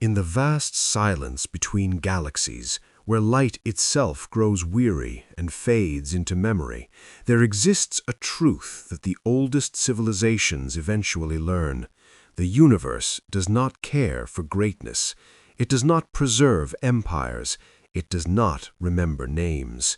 In the vast silence between galaxies, where light itself grows weary and fades into memory, there exists a truth that the oldest civilizations eventually learn. The universe does not care for greatness. It does not preserve empires. It does not remember names.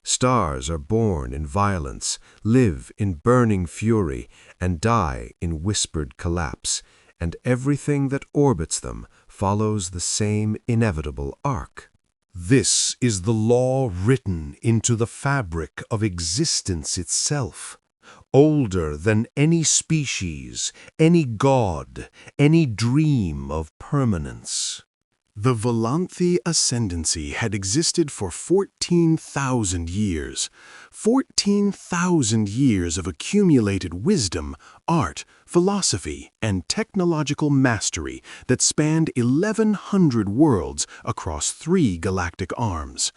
Stars are born in violence, live in burning fury, and die in whispered collapse, and everything that orbits them follows the same inevitable arc. This is the law written into the fabric of existence itself, older than any species, any god, any dream of permanence. The Volanthi ascendancy had existed for 14,000 years. 14,000 years of accumulated wisdom, art, philosophy, and technological mastery that spanned 1,100 worlds across 3 galactic arms.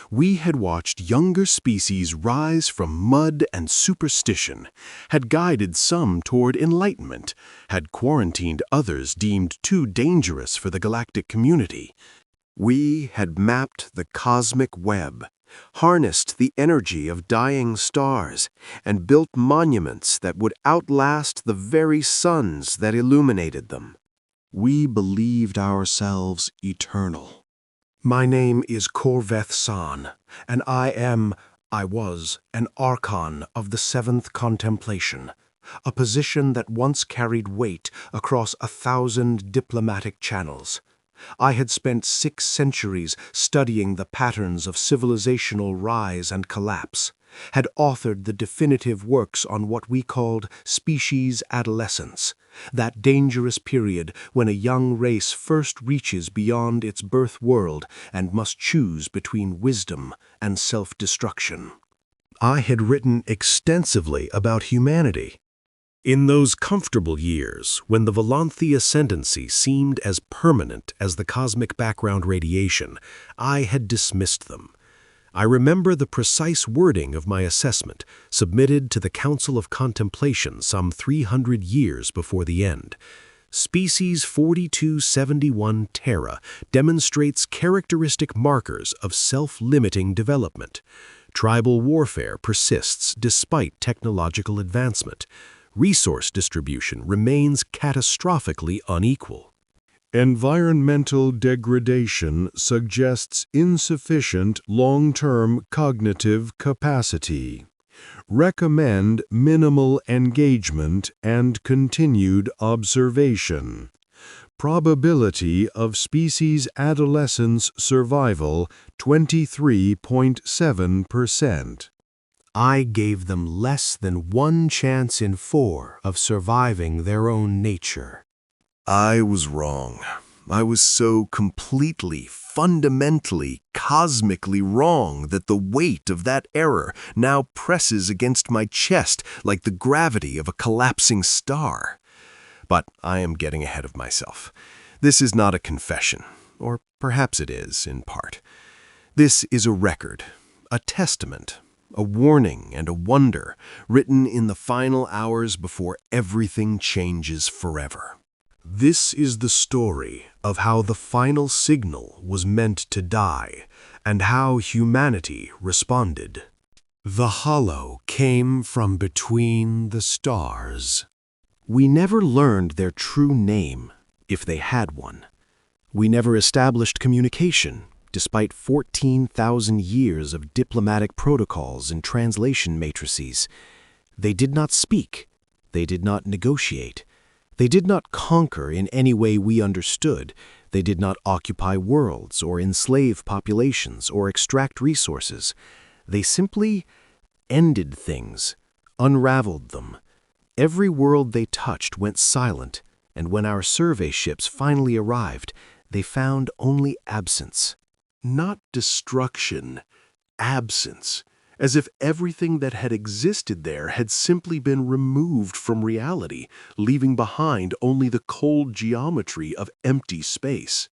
We had watched younger species rise from mud and superstition, had guided some toward enlightenment, had quarantined others deemed too dangerous for the galactic community. We had mapped the cosmic web, harnessed the energy of dying stars, and built monuments that would outlast the very suns that illuminated them. We believed ourselves eternal. My name is Corveth San, and I was an Archon of the Seventh Contemplation, a position that once carried weight across 1,000 diplomatic channels. I had spent 6 centuries studying the patterns of civilizational rise and collapse, had authored the definitive works on what we called species adolescence, that dangerous period when a young race first reaches beyond its birth world and must choose between wisdom and self-destruction. I had written extensively about humanity. In those comfortable years, when the Volanthi ascendancy seemed as permanent as the cosmic background radiation, I had dismissed them. I remember the precise wording of my assessment, submitted to the Council of Contemplation some 300 years before the end. Species 4271 Terra demonstrates characteristic markers of self-limiting development. Tribal warfare persists despite technological advancement. Resource distribution remains catastrophically unequal. Environmental degradation suggests insufficient long-term cognitive capacity. Recommend minimal engagement and continued observation. Probability of species adolescence survival 23.7%. I gave them less than 1 chance in 4 of surviving their own nature. I was wrong. I was so completely, fundamentally, cosmically wrong that the weight of that error now presses against my chest like the gravity of a collapsing star. But I am getting ahead of myself. This is not a confession, or perhaps it is, in part. This is a record, a testament, a warning and a wonder, written in the final hours before everything changes forever. This is the story of how the final signal was meant to die, and how humanity responded. The hollow came from between the stars. We never learned their true name, if they had one. We never established communication, despite 14,000 years of diplomatic protocols and translation matrices. They did not speak. They did not negotiate. They did not conquer in any way we understood. They did not occupy worlds or enslave populations or extract resources. They simply ended things, unraveled them. Every world they touched went silent, and when our survey ships finally arrived, they found only absence. Not destruction, absence, as if everything that had existed there had simply been removed from reality, leaving behind only the cold geometry of empty space.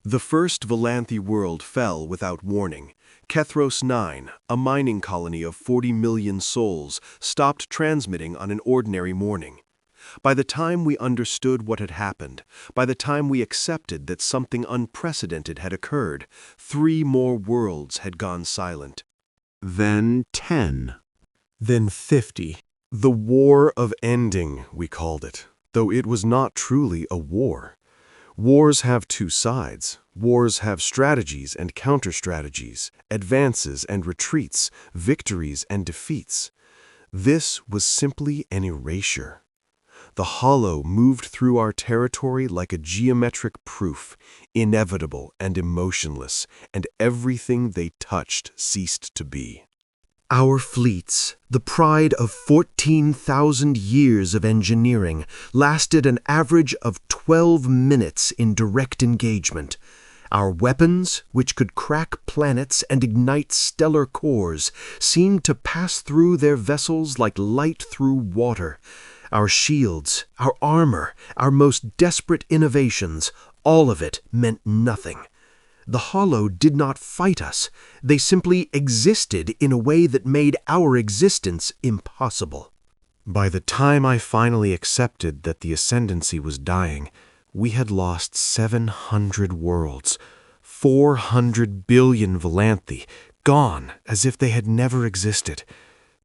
The first Volanthi world fell without warning. Kethros 9, a mining colony of 40 million souls, stopped transmitting on an ordinary morning. By the time we understood what had happened, by the time we accepted that something unprecedented had occurred, 3 more worlds had gone silent. Then 10. Then 50. The War of Ending, we called it, though it was not truly a war. Wars have 2 sides. Wars have strategies and counter-strategies, advances and retreats, victories and defeats. This was simply an erasure. The hollow moved through our territory like a geometric proof, inevitable and emotionless, and everything they touched ceased to be. Our fleets, the pride of 14,000 years of engineering, lasted an average of 12 minutes in direct engagement. Our weapons, which could crack planets and ignite stellar cores, seemed to pass through their vessels like light through water. Our shields, our armor, our most desperate innovations, all of it meant nothing. The Hollow did not fight us. They simply existed in a way that made our existence impossible. By the time I finally accepted that the Ascendancy was dying, we had lost 700 worlds, 400 billion Valanthi, gone as if they had never existed.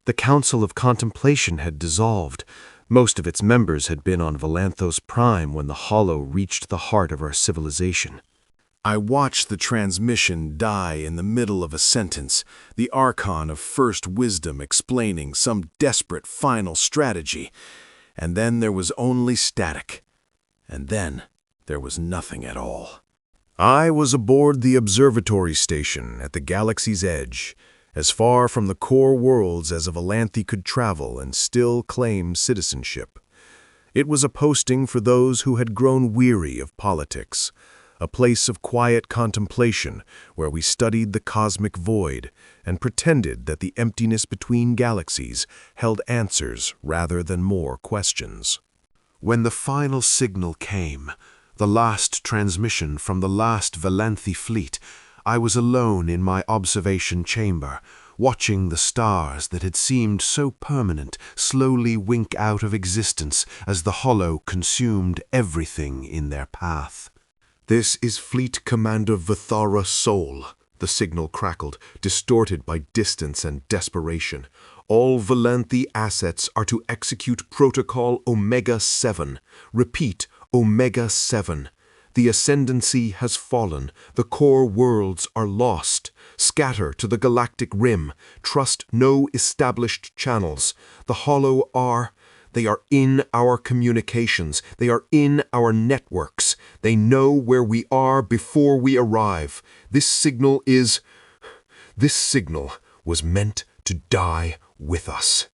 The Council of Contemplation had dissolved. Most of its members had been on Valanthos Prime when the Hollow reached the heart of our civilization. I watched the transmission die in the middle of a sentence, the Archon of First Wisdom explaining some desperate final strategy, and then there was only static. And then there was nothing at all. I was aboard the observatory station at the galaxy's edge, as far from the core worlds as a Valanthi could travel and still claim citizenship. It was a posting for those who had grown weary of politics, a place of quiet contemplation where we studied the cosmic void and pretended that the emptiness between galaxies held answers rather than more questions. When the final signal came, the last transmission from the last Valanthi fleet, I was alone in my observation chamber, watching the stars that had seemed so permanent slowly wink out of existence as the Hollow consumed everything in their path. "This is Fleet Commander Vithara Sol," the signal crackled, distorted by distance and desperation. "All Valanthi assets are to execute Protocol Omega-7. Repeat, Omega-7. The Ascendancy has fallen. The core worlds are lost. Scatter to the galactic rim. Trust no established channels. The Hollow are... They are in our communications. They are in our networks. They know where we are before we arrive. This signal was meant to die with us.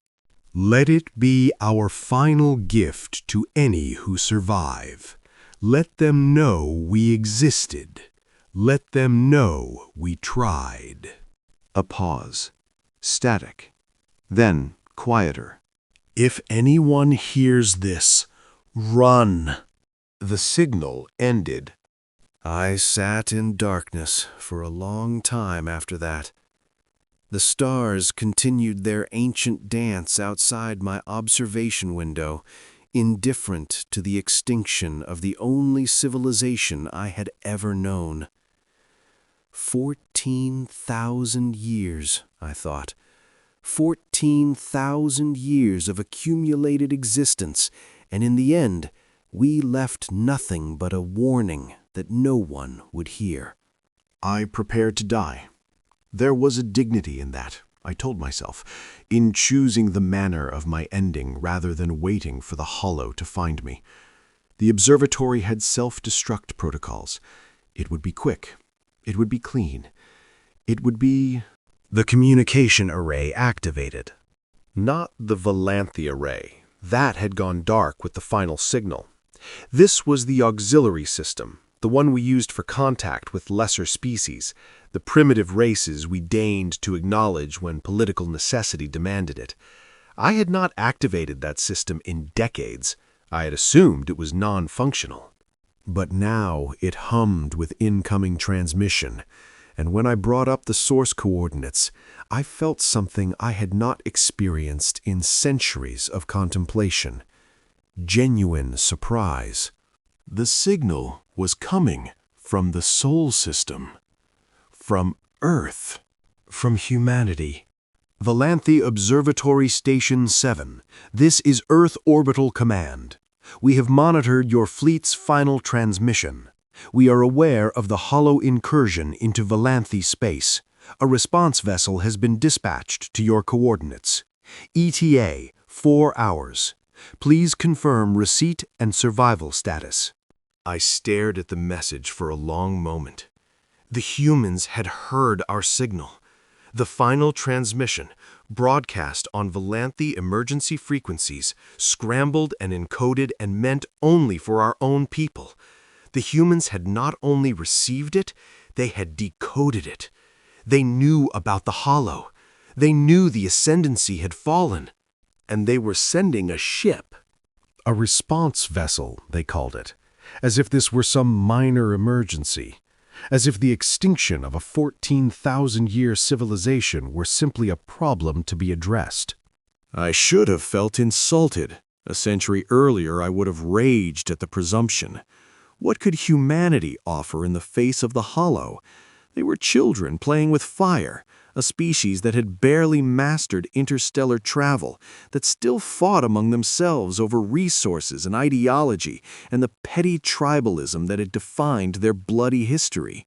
Let it be our final gift to any who survive. Let them know we existed. Let them know we tried." A pause. Static. Then quieter. "If anyone hears this, run." The signal ended. I sat in darkness for a long time after that. The stars continued their ancient dance outside my observation window, indifferent to the extinction of the only civilization I had ever known. 14,000 years, I thought. 14,000 years of accumulated existence, and in the end, we left nothing but a warning that no one would hear. I prepared to die. There was a dignity in that, I told myself, in choosing the manner of my ending rather than waiting for the Hollow to find me. The observatory had self-destruct protocols. It would be quick. It would be clean. It would be... The communication array activated. Not the Valanthi array. That had gone dark with the final signal. This was the auxiliary system, the one we used for contact with lesser species, the primitive races we deigned to acknowledge when political necessity demanded it. I had not activated that system in decades. I had assumed it was non-functional. But now it hummed with incoming transmission, and when I brought up the source coordinates, I felt something I had not experienced in centuries of contemplation. genuine surprise. The signal was coming from the Sol system, from Earth, from humanity. Volanthi Observatory Station 7, this is Earth Orbital Command. We have monitored your fleet's final transmission. We are aware of the hollow incursion into Volanthi space. A response vessel has been dispatched to your coordinates. ETA, 4 hours. Please confirm receipt and survival status. I stared at the message for a long moment. The humans had heard our signal. The final transmission, broadcast on Volanthi emergency frequencies, scrambled and encoded and meant only for our own people. The humans had not only received it, they had decoded it. They knew about the hollow. They knew the ascendancy had fallen. And they were sending a ship. A response vessel, they called it, as if this were some minor emergency. As if the extinction of a 14,000-year civilization were simply a problem to be addressed. I should have felt insulted. A century earlier, I would have raged at the presumption. What could humanity offer in the face of the hollow? They were children playing with fire, a species that had barely mastered interstellar travel, that still fought among themselves over resources and ideology and the petty tribalism that had defined their bloody history.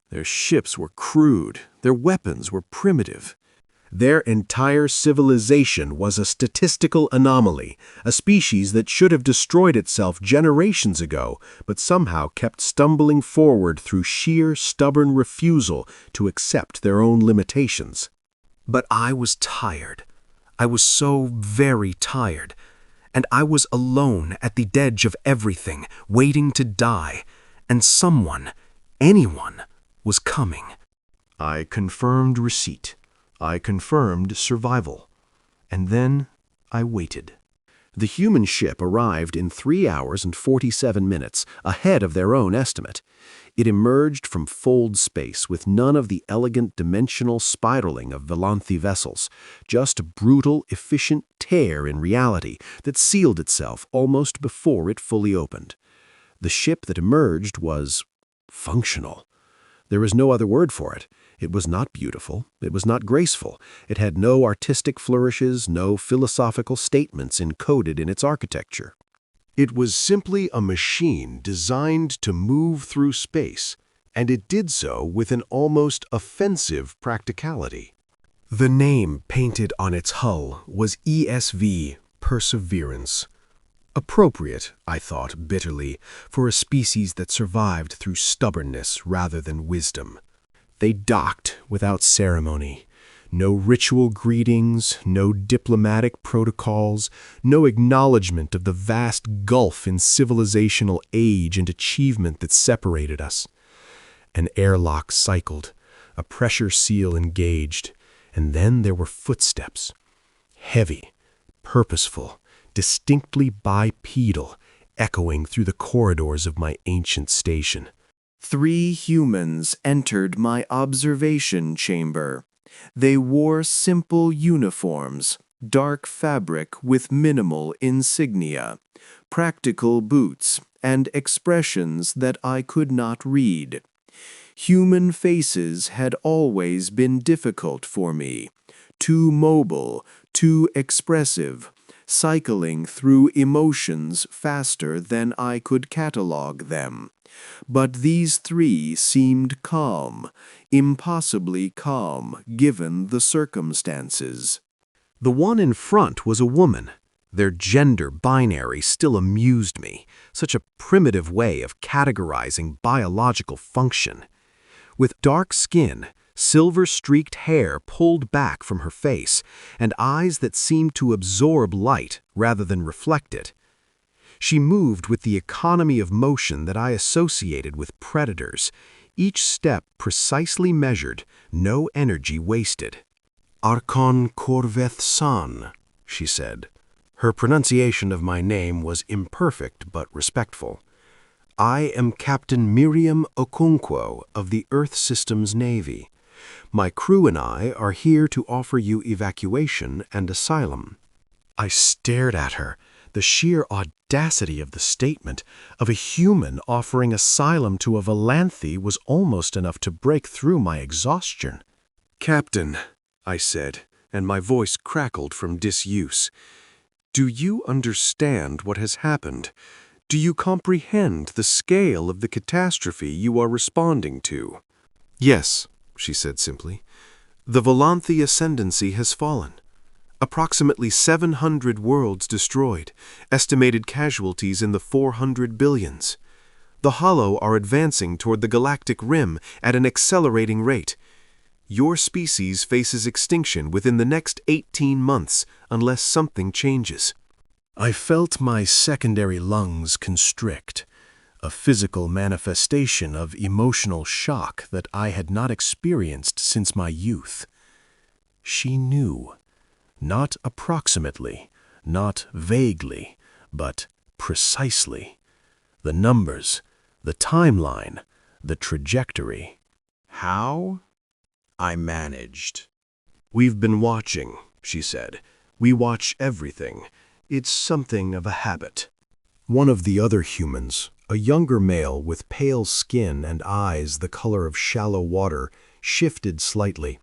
Their ships were crude, their weapons were primitive. Their entire civilization was a statistical anomaly, a species that should have destroyed itself generations ago, but somehow kept stumbling forward through sheer, stubborn refusal to accept their own limitations. But I was tired. I was so very tired. And I was alone at the edge of everything, waiting to die. And someone, anyone, was coming. I confirmed receipt. I confirmed survival. And then I waited. The human ship arrived in 3 hours and 47 minutes, ahead of their own estimate. It emerged from fold space with none of the elegant dimensional spiraling of Volanthi vessels, just a brutal, efficient tear in reality that sealed itself almost before it fully opened. The ship that emerged was functional. There is no other word for it. It was not beautiful. It was not graceful. It had no artistic flourishes, no philosophical statements encoded in its architecture. It was simply a machine designed to move through space, and it did so with an almost offensive practicality. The name painted on its hull was ESV, Perseverance. Appropriate, I thought bitterly, for a species that survived through stubbornness rather than wisdom. They docked without ceremony. No ritual greetings, no diplomatic protocols, no acknowledgement of the vast gulf in civilizational age and achievement that separated us. An airlock cycled, a pressure seal engaged, and then there were footsteps. Heavy, purposeful, distinctly bipedal, echoing through the corridors of my ancient station. 3 humans entered my observation chamber. They wore simple uniforms, dark fabric with minimal insignia, practical boots, and expressions that I could not read. Human faces had always been difficult for me, too mobile, too expressive, cycling through emotions faster than I could catalog them. But these 3 seemed calm, impossibly calm given the circumstances. The one in front was a woman. Their gender binary still amused me, such a primitive way of categorizing biological function. With dark skin, silver-streaked hair pulled back from her face, and eyes that seemed to absorb light rather than reflect it. She moved with the economy of motion that I associated with predators, each step precisely measured, no energy wasted. "Arkon Korveth San," she said. Her pronunciation of my name was imperfect but respectful. "I am Captain Miriam Okonkwo of the Earth Systems Navy. My crew and I are here to offer you evacuation and asylum." I stared at her, The sheer audacity of the statement of a human offering asylum to a Valanthe was almost enough to break through my exhaustion. "Captain," I said, and my voice crackled from disuse, "do you understand what has happened? Do you comprehend the scale of the catastrophe you are responding to?" "Yes," she said simply. "The Valanthe ascendancy has fallen. Approximately 700 worlds destroyed, estimated casualties in the 400 billions. The Hollow are advancing toward the galactic rim at an accelerating rate. Your species faces extinction within the next 18 months unless something changes." I felt my secondary lungs constrict, a physical manifestation of emotional shock that I had not experienced since my youth. She knew. Not approximately, not vaguely, but precisely. The numbers, the timeline, the trajectory. "How?" I managed. "We've been watching," she said. "We watch everything. It's something of a habit." One of the other humans, a younger male with pale skin and eyes the color of shallow water, shifted slightly.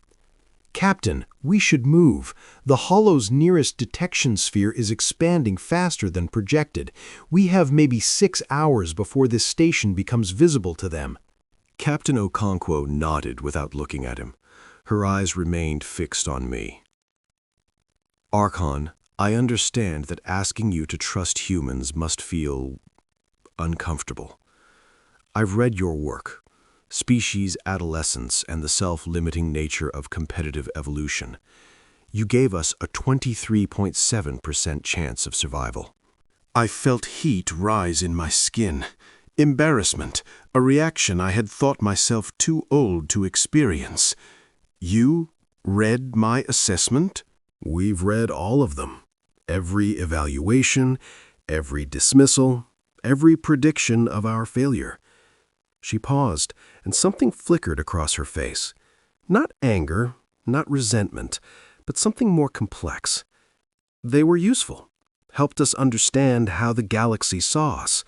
"Captain, we should move. The Hollow's nearest detection sphere is expanding faster than projected. We have maybe 6 hours before this station becomes visible to them." Captain Okonkwo nodded without looking at him. Her eyes remained fixed on me. "Archon, I understand that asking you to trust humans must feel uncomfortable. I've read your work. Species Adolescence and the Self-Limiting Nature of Competitive Evolution. You gave us a 23.7% chance of survival." I felt heat rise in my skin. Embarrassment, a reaction I had thought myself too old to experience. "You read my assessment?" "We've read all of them. Every evaluation, every dismissal, every prediction of our failure." She paused, and something flickered across her face. Not anger, not resentment, but something more complex. They were useful, helped us understand how the galaxy saw us,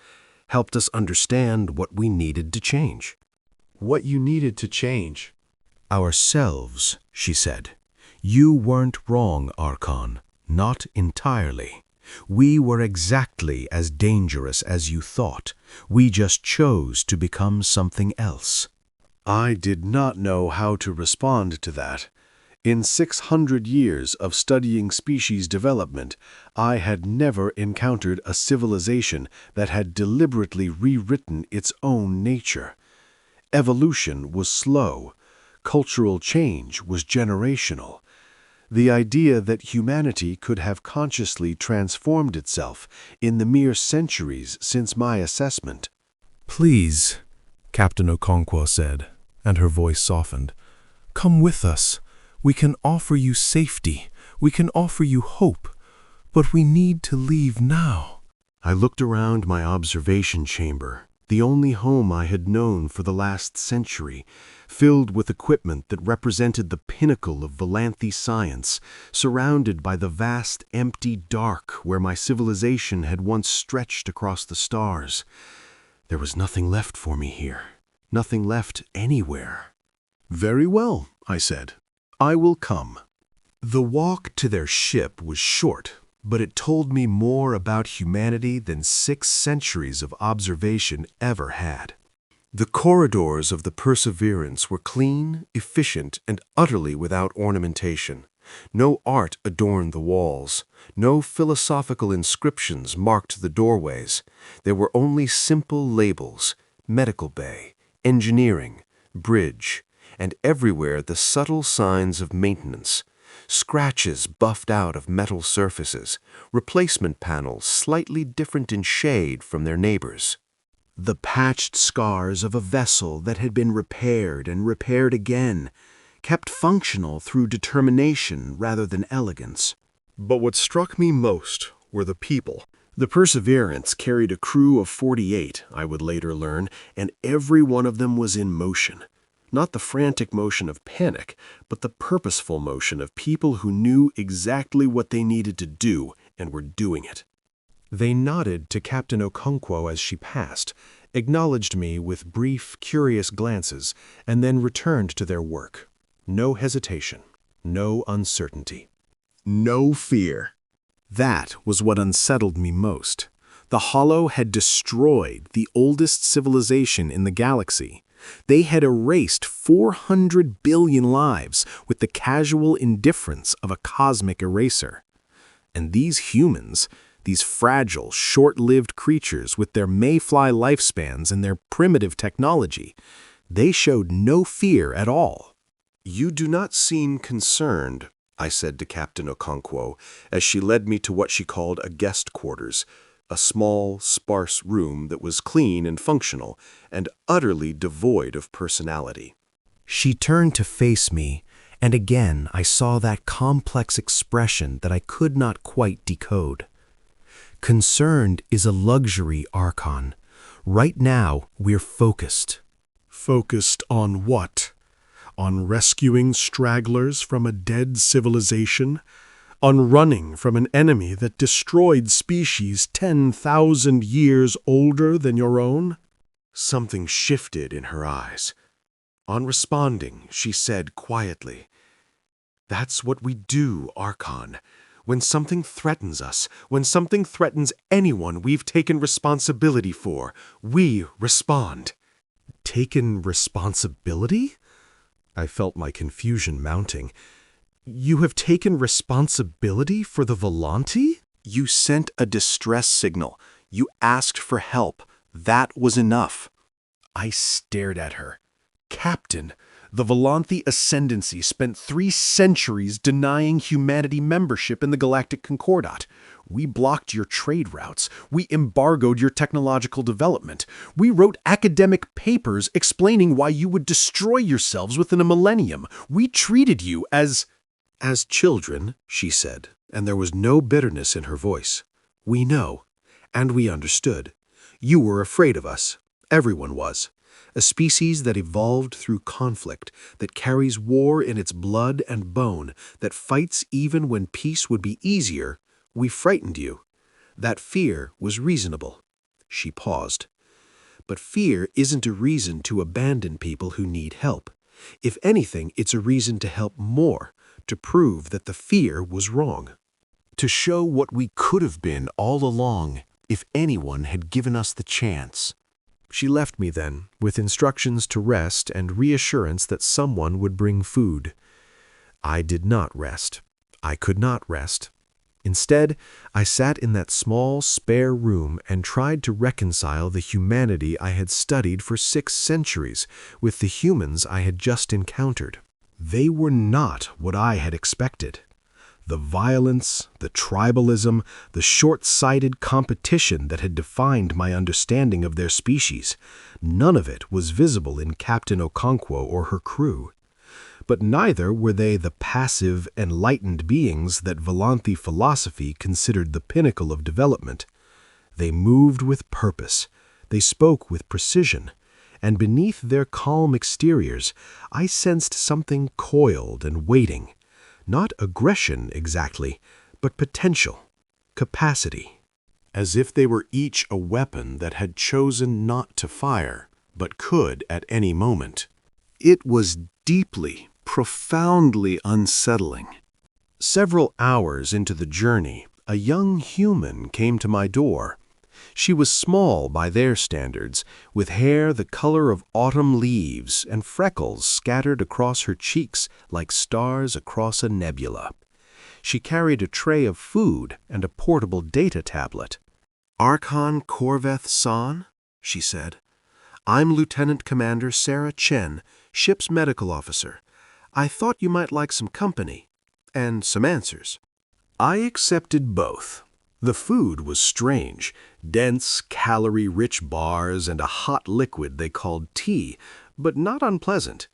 helped us understand what we needed to change. "What you needed to change?" "Ourselves," she said. "You weren't wrong, Archon, not entirely. We were exactly as dangerous as you thought. We just chose to become something else." I did not know how to respond to that. In 600 years of studying species development, I had never encountered a civilization that had deliberately rewritten its own nature. Evolution was slow. Cultural change was generational. The idea that humanity could have consciously transformed itself in the mere centuries since my assessment. "Please," Captain Okonkwo said, and her voice softened, "come with us. We can offer you safety. We can offer you hope. But we need to leave now." I looked around my observation chamber, the only home I had known for the last century, filled with equipment that represented the pinnacle of Valanthe science, surrounded by the vast, empty dark where my civilization had once stretched across the stars. There was nothing left for me here, nothing left anywhere. "Very well," I said. "I will come." The walk to their ship was short, but it told me more about humanity than 6 centuries of observation ever had. The corridors of the Perseverance were clean, efficient, and utterly without ornamentation. No art adorned the walls. No philosophical inscriptions marked the doorways. There were only simple labels: medical bay, engineering, bridge, and everywhere the subtle signs of maintenance. Scratches buffed out of metal surfaces, replacement panels slightly different in shade from their neighbors. The patched scars of a vessel that had been repaired and repaired again, kept functional through determination rather than elegance. But what struck me most were the people. The Perseverance carried a crew of 48, I would later learn, and every one of them was in motion. Not the frantic motion of panic, but the purposeful motion of people who knew exactly what they needed to do and were doing it. They nodded to Captain Okonkwo as she passed, acknowledged me with brief, curious glances, and then returned to their work. No hesitation, no uncertainty. No fear. That was what unsettled me most. The Hollow had destroyed the oldest civilization in the galaxy. They had erased 400 billion lives with the casual indifference of a cosmic eraser. And these humans, these fragile, short-lived creatures with their mayfly lifespans and their primitive technology, they showed no fear at all. "You do not seem concerned," I said to Captain Okonkwo, as she led me to what she called a guest quarters, a small, sparse room that was clean and functional, and utterly devoid of personality. She turned to face me, and again I saw that complex expression that I could not quite decode. Concerned is a luxury, Archon. Right now, we're focused. Focused on what? On rescuing stragglers from a dead civilization? On running from an enemy that destroyed species 10,000 years older than your own? Something shifted in her eyes. On responding, she said quietly, "That's what we do, Archon. When something threatens us, when something threatens anyone we've taken responsibility for, we respond." Taken responsibility? I felt my confusion mounting. You have taken responsibility for the Volanti? You sent a distress signal. You asked for help. That was enough. I stared at her. Captain, the Volanthi Ascendancy spent 3 centuries denying humanity membership in the Galactic Concordat. We blocked your trade routes. We embargoed your technological development. We wrote academic papers explaining why you would destroy yourselves within a millennium. We treated you as children, she said, and there was no bitterness in her voice. We know, and we understood. You were afraid of us. Everyone was. A species that evolved through conflict, that carries war in its blood and bone, that fights even when peace would be easier. We frightened you. That fear was reasonable. She paused. But fear isn't a reason to abandon people who need help. If anything, it's a reason to help more, to prove that the fear was wrong. To show what we could have been all along if anyone had given us the chance. She left me then, with instructions to rest and reassurance that someone would bring food. I did not rest. I could not rest. Instead, I sat in that small, spare room and tried to reconcile the humanity I had studied for 6 centuries with the humans I had just encountered. They were not what I had expected. The violence, the tribalism, the short-sighted competition that had defined my understanding of their species, none of it was visible in Captain Okonkwo or her crew. But neither were they the passive, enlightened beings that Volanthi philosophy considered the pinnacle of development. They moved with purpose, they spoke with precision, and beneath their calm exteriors, I sensed something coiled and waiting. Not aggression exactly, but potential, capacity. As if they were each a weapon that had chosen not to fire, but could at any moment. It was deeply, profoundly unsettling. Several hours into the journey, a young human came to my door. She was small by their standards, with hair the color of autumn leaves and freckles scattered across her cheeks like stars across a nebula. She carried a tray of food and a portable data tablet. "Archon Korveth San," she said. "I'm Lieutenant Commander Sarah Chen, ship's medical officer. I thought you might like some company and some answers." I accepted both. The food was strange, dense, calorie-rich bars and a hot liquid they called tea, but not unpleasant.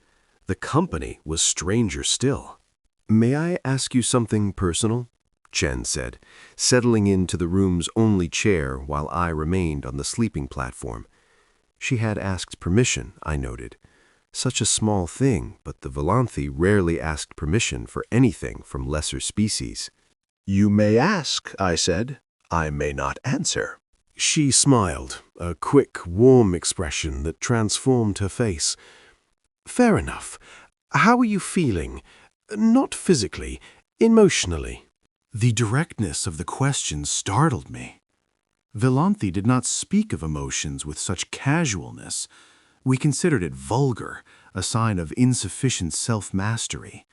The company was stranger still. "May I ask you something personal?" Chen said, settling into the room's only chair while I remained on the sleeping platform. She had asked permission, I noted. Such a small thing, but the Volanthi rarely asked permission for anything from lesser species. "You may ask," I said. I may not answer. She smiled, a quick, warm expression that transformed her face. Fair enough. How are you feeling? Not physically, emotionally. The directness of the question startled me. Velanthi did not speak of emotions with such casualness. We considered it vulgar, a sign of insufficient self-mastery.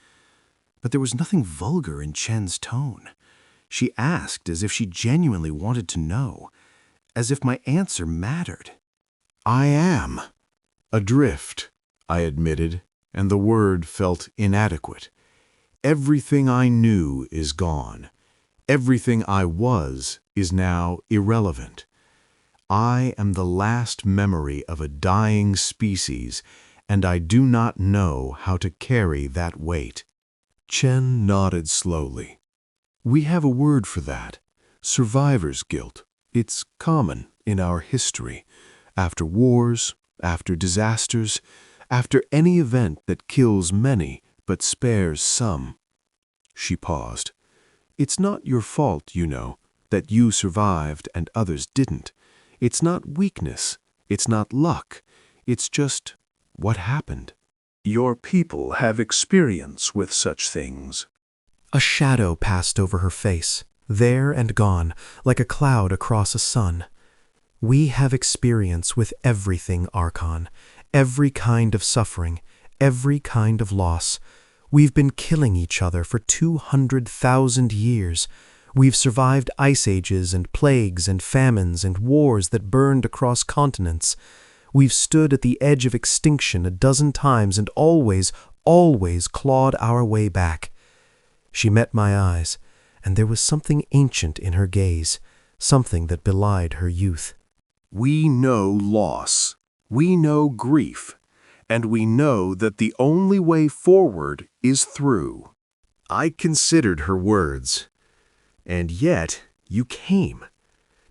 But there was nothing vulgar in Chen's tone. She asked as if she genuinely wanted to know, as if my answer mattered. I am. Adrift, I admitted, and the word felt inadequate. Everything I knew is gone. Everything I was is now irrelevant. I am the last memory of a dying species, and I do not know how to carry that weight. Chen nodded slowly. We have a word for that. Survivor's guilt. It's common in our history. After wars, after disasters, after any event that kills many but spares some. She paused. It's not your fault, you know, that you survived and others didn't. It's not weakness. It's not luck. It's just what happened. Your people have experience with such things. A shadow passed over her face, there and gone, like a cloud across a sun. We have experience with everything, Archon, every kind of suffering, every kind of loss. We've been killing each other for 200,000 years. We've survived ice ages and plagues and famines and wars that burned across continents. We've stood at the edge of extinction a dozen times and always clawed our way back. She met my eyes, and there was something ancient in her gaze, something that belied her youth. We know loss. We know grief. And we know that the only way forward is through. I considered her words. And yet, you came.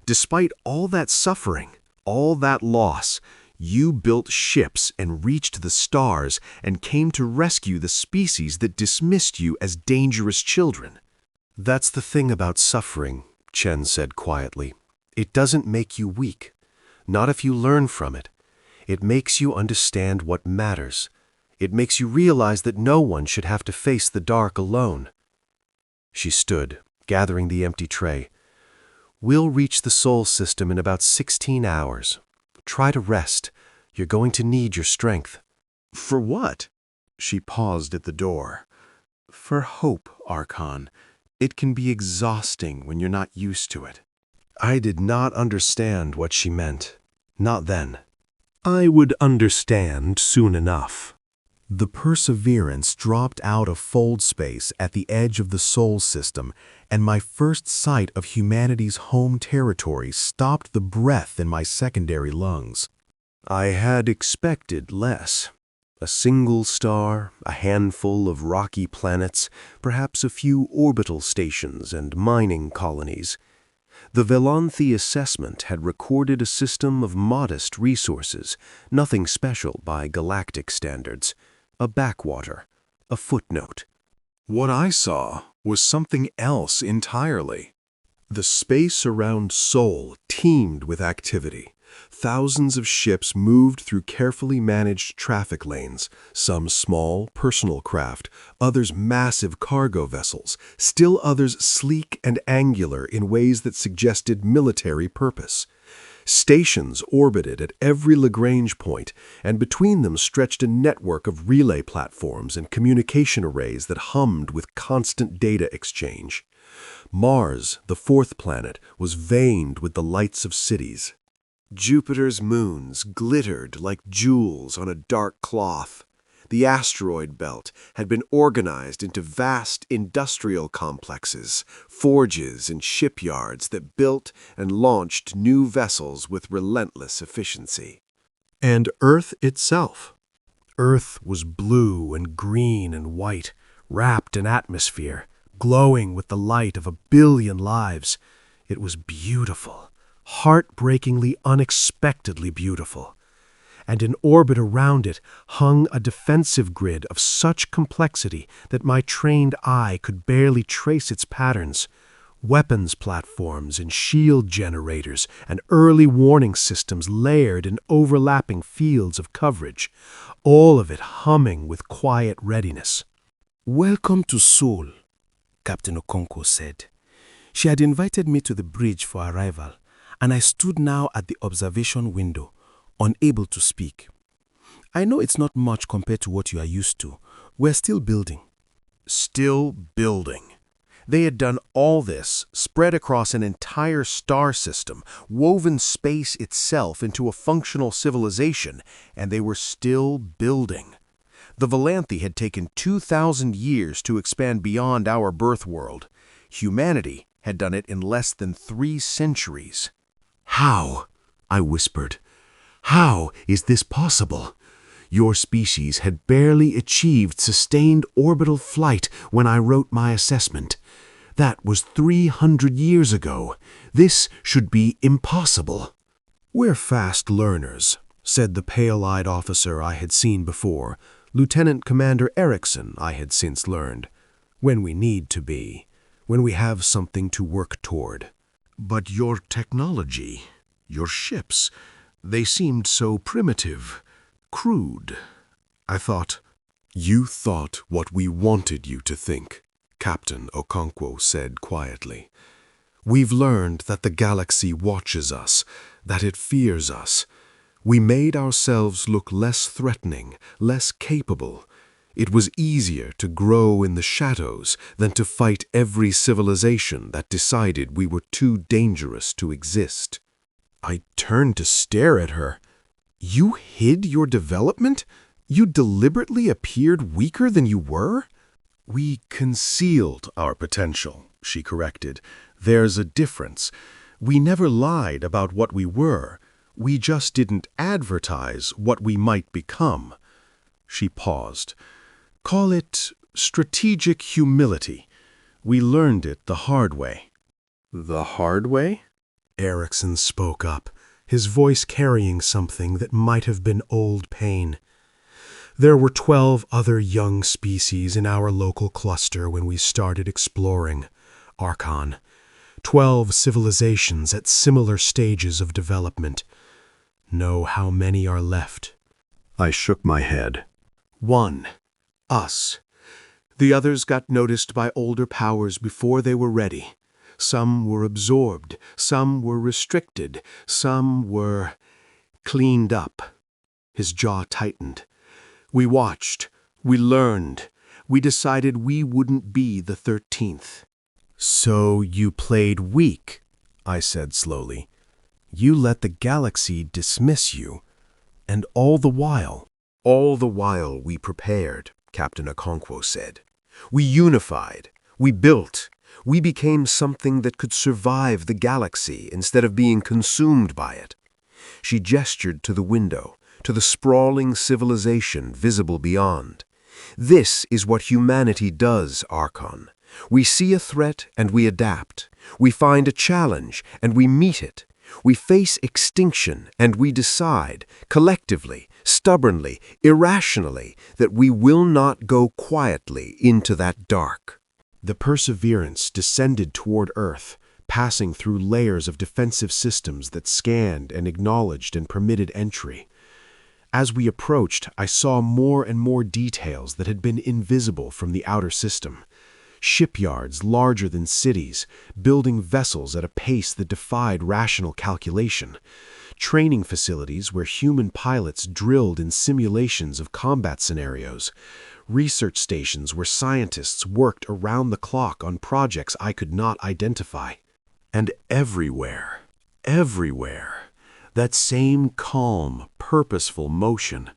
Despite all that suffering, all that loss, you built ships and reached the stars and came to rescue the species that dismissed you as dangerous children. That's the thing about suffering, Chen said quietly. It doesn't make you weak. Not if you learn from it. It makes you understand what matters. It makes you realize that no one should have to face the dark alone. She stood, gathering the empty tray. We'll reach the Sol system in about 16 hours. Try to rest. You're going to need your strength. For what? She paused at the door. For hope, Archon. It can be exhausting when you're not used to it. I did not understand what she meant. Not then. I would understand soon enough. The Perseverance dropped out of fold space at the edge of the Sol system, and my first sight of humanity's home territory stopped the breath in my secondary lungs. I had expected less. A single star, a handful of rocky planets, perhaps a few orbital stations and mining colonies. The Velanthi assessment had recorded a system of modest resources, nothing special by galactic standards. A backwater, a footnote. What I saw was something else entirely. The space around Sol teemed with activity. Thousands of ships moved through carefully managed traffic lanes, some small, personal craft, others massive cargo vessels, still others sleek and angular in ways that suggested military purpose. Stations orbited at every Lagrange point, and between them stretched a network of relay platforms and communication arrays that hummed with constant data exchange. Mars, the fourth planet, was veined with the lights of cities. Jupiter's moons glittered like jewels on a dark cloth. The asteroid belt had been organized into vast industrial complexes, forges and shipyards that built and launched new vessels with relentless efficiency. And Earth itself. Earth was blue and green and white, wrapped in atmosphere, glowing with the light of 1 billion lives. It was beautiful. Heartbreakingly, unexpectedly beautiful. And in orbit around it hung a defensive grid of such complexity that my trained eye could barely trace its patterns. Weapons platforms and shield generators and early warning systems layered in overlapping fields of coverage, all of it humming with quiet readiness. "Welcome to Seoul," Captain Okonkwo said. She had invited me to the bridge for arrival, and I stood now at the observation window, unable to speak. "I know it's not much compared to what you are used to. We're still building." Still building. They had done all this, spread across an entire star system, woven space itself into a functional civilization, and they were still building. The Volanthi had taken 2,000 years to expand beyond our birth world. Humanity had done it in less than 3 centuries. "How?" I whispered. "How is this possible? Your species had barely achieved sustained orbital flight when I wrote my assessment. That was 300 years ago. This should be impossible." "We're fast learners," said the pale-eyed officer I had seen before. Lieutenant Commander Erickson, I had since learned. "When we need to be. When we have something to work toward." "But your technology, your ships, they seemed so primitive, crude." I thought, "You thought what we wanted you to think," Captain Okonkwo said quietly. "We've learned that the galaxy watches us, that it fears us. We made ourselves look less threatening, less capable. It was easier to grow in the shadows than to fight every civilization that decided we were too dangerous to exist." I turned to stare at her. "You hid your development? You deliberately appeared weaker than you were?" "We concealed our potential," she corrected. "There's a difference. We never lied about what we were. We just didn't advertise what we might become." She paused. "Call it strategic humility. We learned it the hard way." "The hard way?" Erickson spoke up, his voice carrying something that might have been old pain. "There were 12 other young species in our local cluster when we started exploring, Archon. 12 civilizations at similar stages of development. Know how many are left?" I shook my head. "1. Us. The others got noticed by older powers before they were ready. Some were absorbed, some were restricted, some were cleaned up." His jaw tightened. "We watched, we learned, we decided we wouldn't be the 13th. "So you played weak," I said slowly. "You let the galaxy dismiss you. And all the while we prepared," Captain Okonkwo said. "We unified, we built, we became something that could survive the galaxy instead of being consumed by it." She gestured to the window, to the sprawling civilization visible beyond. "This is what humanity does, Archon. We see a threat and we adapt. We find a challenge and we meet it. We face extinction and we decide, collectively, stubbornly, irrationally, that we will not go quietly into that dark." The Perseverance descended toward Earth, passing through layers of defensive systems that scanned and acknowledged and permitted entry. As we approached, I saw more and more details that had been invisible from the outer system. Shipyards larger than cities, building vessels at a pace that defied rational calculation. Training facilities where human pilots drilled in simulations of combat scenarios. Research stations where scientists worked around the clock on projects I could not identify. And everywhere, that same calm, purposeful motion,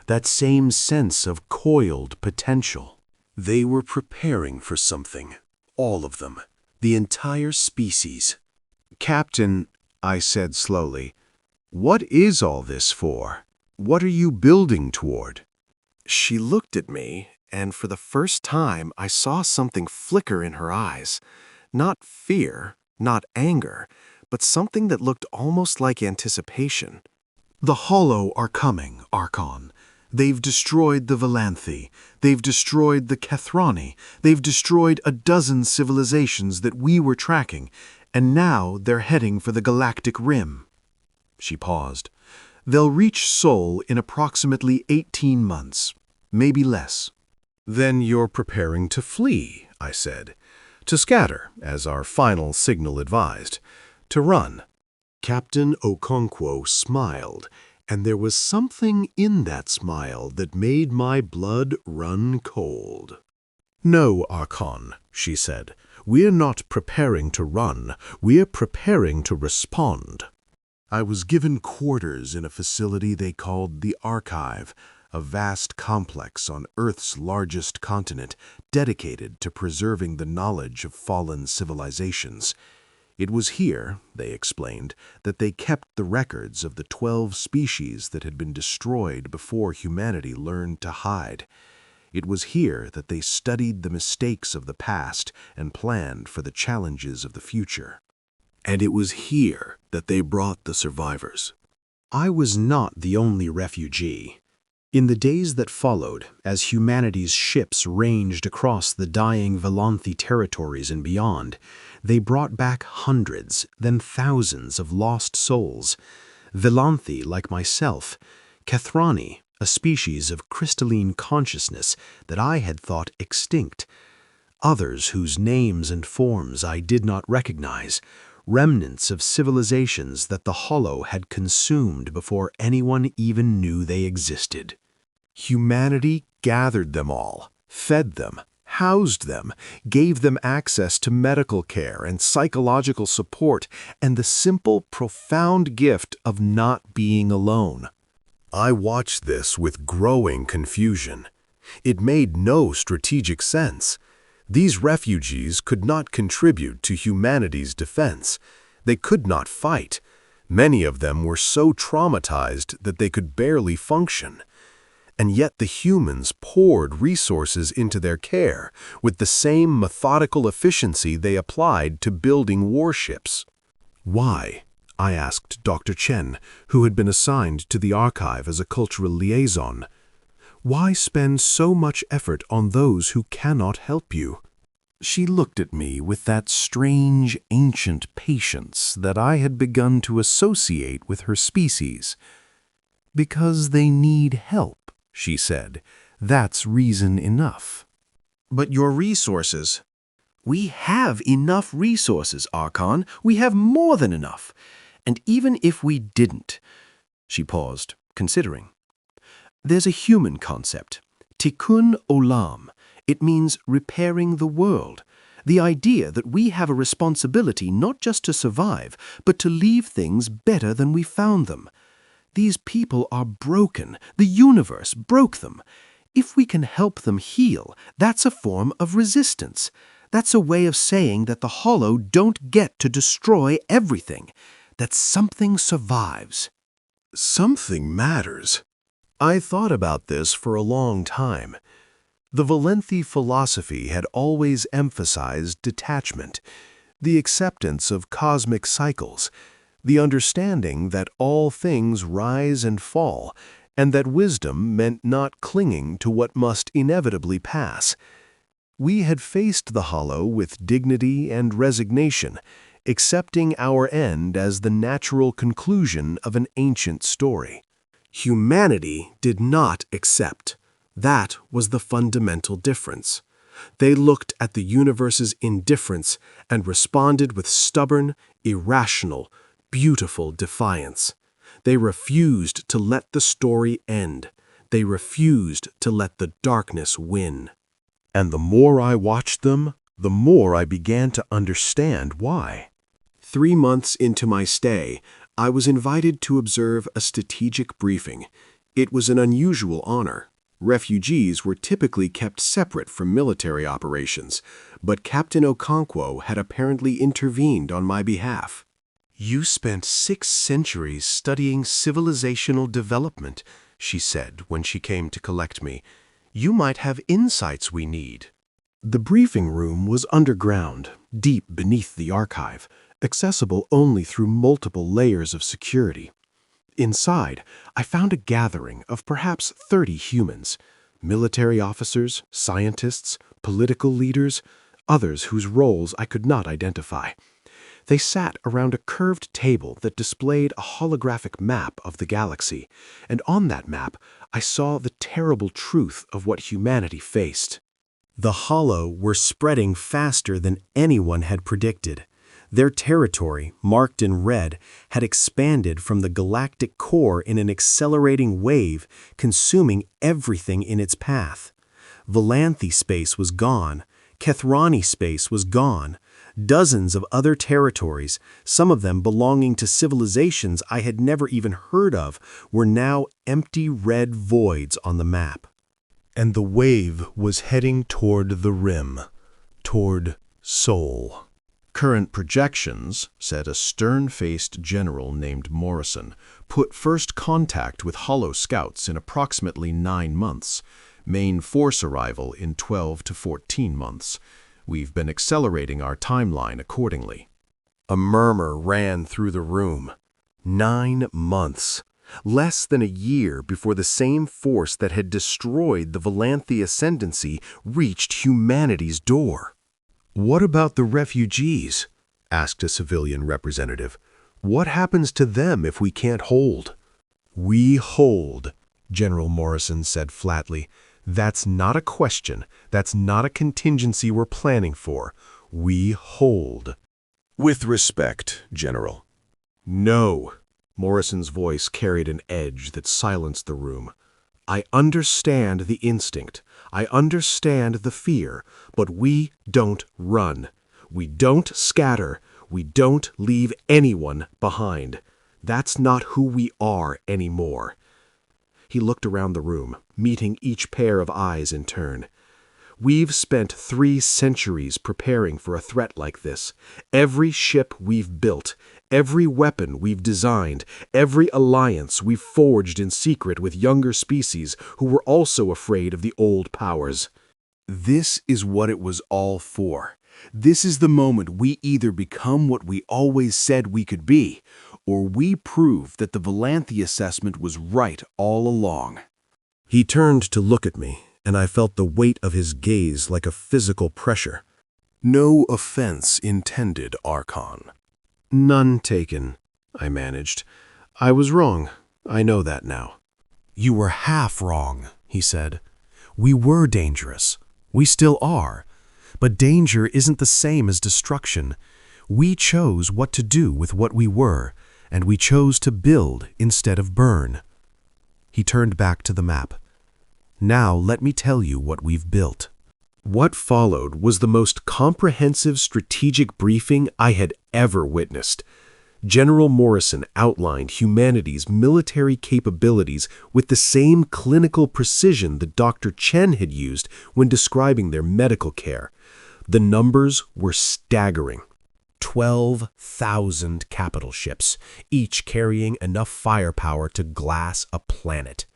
that same sense of coiled potential. They were preparing for something, all of them, the entire species. "Captain," I said slowly, "what is all this for? What are you building toward?" She looked at me, and for the first time I saw something flicker in her eyes. Not fear, not anger, but something that looked almost like anticipation. "The Hollow are coming, Archon. They've destroyed the Velanthi. They've destroyed the Kethrani. They've destroyed a dozen civilizations that we were tracking, and now they're heading for the galactic rim." She paused. "They'll reach Sol in approximately 18 months, maybe less." "Then you're preparing to flee," I said. "To scatter, as our final signal advised. To run." Captain Okonkwo smiled, and there was something in that smile that made my blood run cold. "No, Archon," she said. "We're not preparing to run. We're preparing to respond." I was given quarters in a facility they called the Archive, a vast complex on Earth's largest continent dedicated to preserving the knowledge of fallen civilizations. It was here, they explained, that they kept the records of the 12 species that had been destroyed before humanity learned to hide. It was here that they studied the mistakes of the past and planned for the challenges of the future. And it was here that they brought the survivors. I was not the only refugee. In the days that followed, as humanity's ships ranged across the dying Velanthi territories and beyond, they brought back hundreds, then thousands of lost souls. Velanthi, like myself, Kethrani, a species of crystalline consciousness that I had thought extinct, others whose names and forms I did not recognize, remnants of civilizations that the Hollow had consumed before anyone even knew they existed. Humanity gathered them all, fed them, housed them, gave them access to medical care and psychological support, and the simple, profound gift of not being alone. I watched this with growing confusion. It made no strategic sense. These refugees could not contribute to humanity's defense. They could not fight. Many of them were so traumatized that they could barely function. And yet the humans poured resources into their care with the same methodical efficiency they applied to building warships. "Why?" I asked Dr. Chen, who had been assigned to the archive as a cultural liaison. "Why spend so much effort on those who cannot help you?" She looked at me with that strange, ancient patience that I had begun to associate with her species. "Because they need help," she said. "That's reason enough." "But your resources—" "We have enough resources, Archon. We have more than enough. And even if we didn't—" She paused, considering. "There's a human concept, tikkun olam. It means repairing the world. The idea that we have a responsibility not just to survive, but to leave things better than we found them. These people are broken. The universe broke them. If we can help them heal, that's a form of resistance. That's a way of saying that the Hollow don't get to destroy everything, that something survives." Something matters. I thought about this for a long time. The Velanthi philosophy had always emphasized detachment, the acceptance of cosmic cycles, the understanding that all things rise and fall, and that wisdom meant not clinging to what must inevitably pass. We had faced the Hollow with dignity and resignation, accepting our end as the natural conclusion of an ancient story. Humanity did not accept. That was the fundamental difference. They looked at the universe's indifference and responded with stubborn, irrational, beautiful defiance. They refused to let the story end. They refused to let the darkness win. And the more I watched them, the more I began to understand why. 3 months into my stay, I was invited to observe a strategic briefing. It was an unusual honor. Refugees were typically kept separate from military operations, but Captain Okonkwo had apparently intervened on my behalf. "You spent 6 centuries studying civilizational development," she said when she came to collect me. "You might have insights we need." The briefing room was underground, deep beneath the archive, accessible only through multiple layers of security. Inside, I found a gathering of perhaps 30 humans, military officers, scientists, political leaders, others whose roles I could not identify. They sat around a curved table that displayed a holographic map of the galaxy, and on that map I saw the terrible truth of what humanity faced. The Hollow were spreading faster than anyone had predicted. Their territory, marked in red, had expanded from the galactic core in an accelerating wave, consuming everything in its path. Volanthi space was gone. Kethrani space was gone. Dozens of other territories, some of them belonging to civilizations I had never even heard of, were now empty red voids on the map. And the wave was heading toward the rim, toward Sol. Current projections, said a stern-faced general named Morrison, put first contact with Hollow Scouts in approximately 9 months, main force arrival in 12 to 14 months. We've been accelerating our timeline accordingly. A murmur ran through the room. 9 months. Less than a year before the same force that had destroyed the Volanthi ascendancy reached humanity's door. What about the refugees? Asked a civilian representative. What happens to them if we can't hold? We hold, General Morrison said flatly. That's not a question. That's not a contingency we're planning for. We hold. With respect, General. No. Morrison's voice carried an edge that silenced the room. I understand the instinct. I understand the fear, but we don't run. We don't scatter. We don't leave anyone behind. That's not who we are anymore. He looked around the room, meeting each pair of eyes in turn. We've spent 3 centuries preparing for a threat like this. Every ship we've built, every weapon we've designed, every alliance we've forged in secret with younger species who were also afraid of the old powers. This is what it was all for. This is the moment we either become what we always said we could be, or we prove that the Volanthi assessment was right all along. He turned to look at me, and I felt the weight of his gaze like a physical pressure. No offense intended, Archon. None taken, I managed. I was wrong. I know that now. You were half wrong, he said. We were dangerous. We still are. But danger isn't the same as destruction. We chose what to do with what we were, and we chose to build instead of burn. He turned back to the map. Now let me tell you what we've built. What followed was the most comprehensive strategic briefing I had ever witnessed. General Morrison outlined humanity's military capabilities with the same clinical precision that Dr. Chen had used when describing their medical care. The numbers were staggering. 12,000 capital ships, each carrying enough firepower to glass a planet.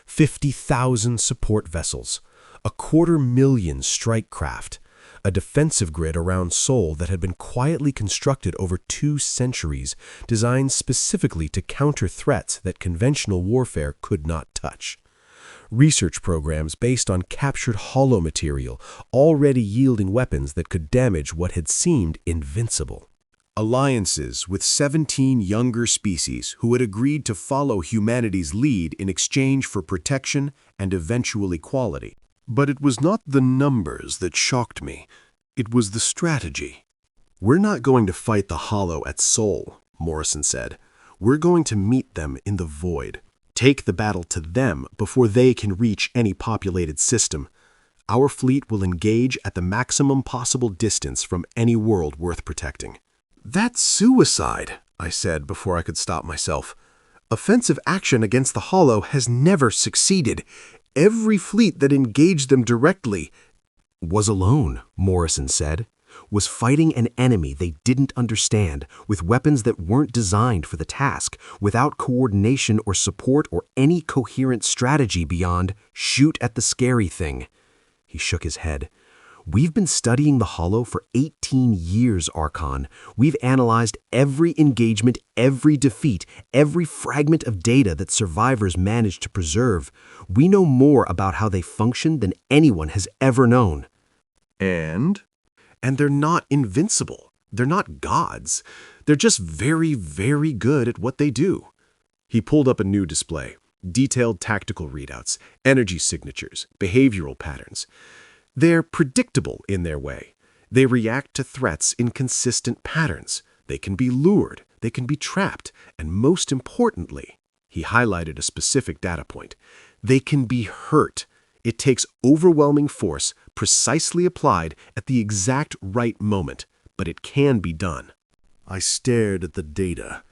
50,000 support vessels, 250,000 strike craft, a defensive grid around Sol that had been quietly constructed over 2 centuries, designed specifically to counter threats that conventional warfare could not touch. Research programs based on captured hollow material, already yielding weapons that could damage what had seemed invincible. Alliances with 17 younger species who had agreed to follow humanity's lead in exchange for protection and eventual equality. But it was not the numbers that shocked me. It was the strategy. We're not going to fight the Hollow at Sol, Morrison said. We're going to meet them in the void. Take the battle to them before they can reach any populated system. Our fleet will engage at the maximum possible distance from any world worth protecting. That's suicide, I said before I could stop myself. Offensive action against the Hollow has never succeeded. Every fleet that engaged them directly was alone, Morrison said, was fighting an enemy they didn't understand, with weapons that weren't designed for the task, without coordination or support or any coherent strategy beyond shoot at the scary thing. He shook his head. We've been studying the Hollow for 18 years, Archon. We've analyzed every engagement, every defeat, every fragment of data that survivors managed to preserve. We know more about how they function than anyone has ever known. And they're not invincible. They're not gods. They're just very, very good at what they do. he pulled up a new display. Detailed tactical readouts, energy signatures, behavioral patterns. They're predictable in their way. They react to threats in consistent patterns. They can be lured, they can be trapped, and most importantly, he highlighted a specific data point, they can be hurt. It takes overwhelming force precisely applied at the exact right moment, but it can be done. I stared at the data.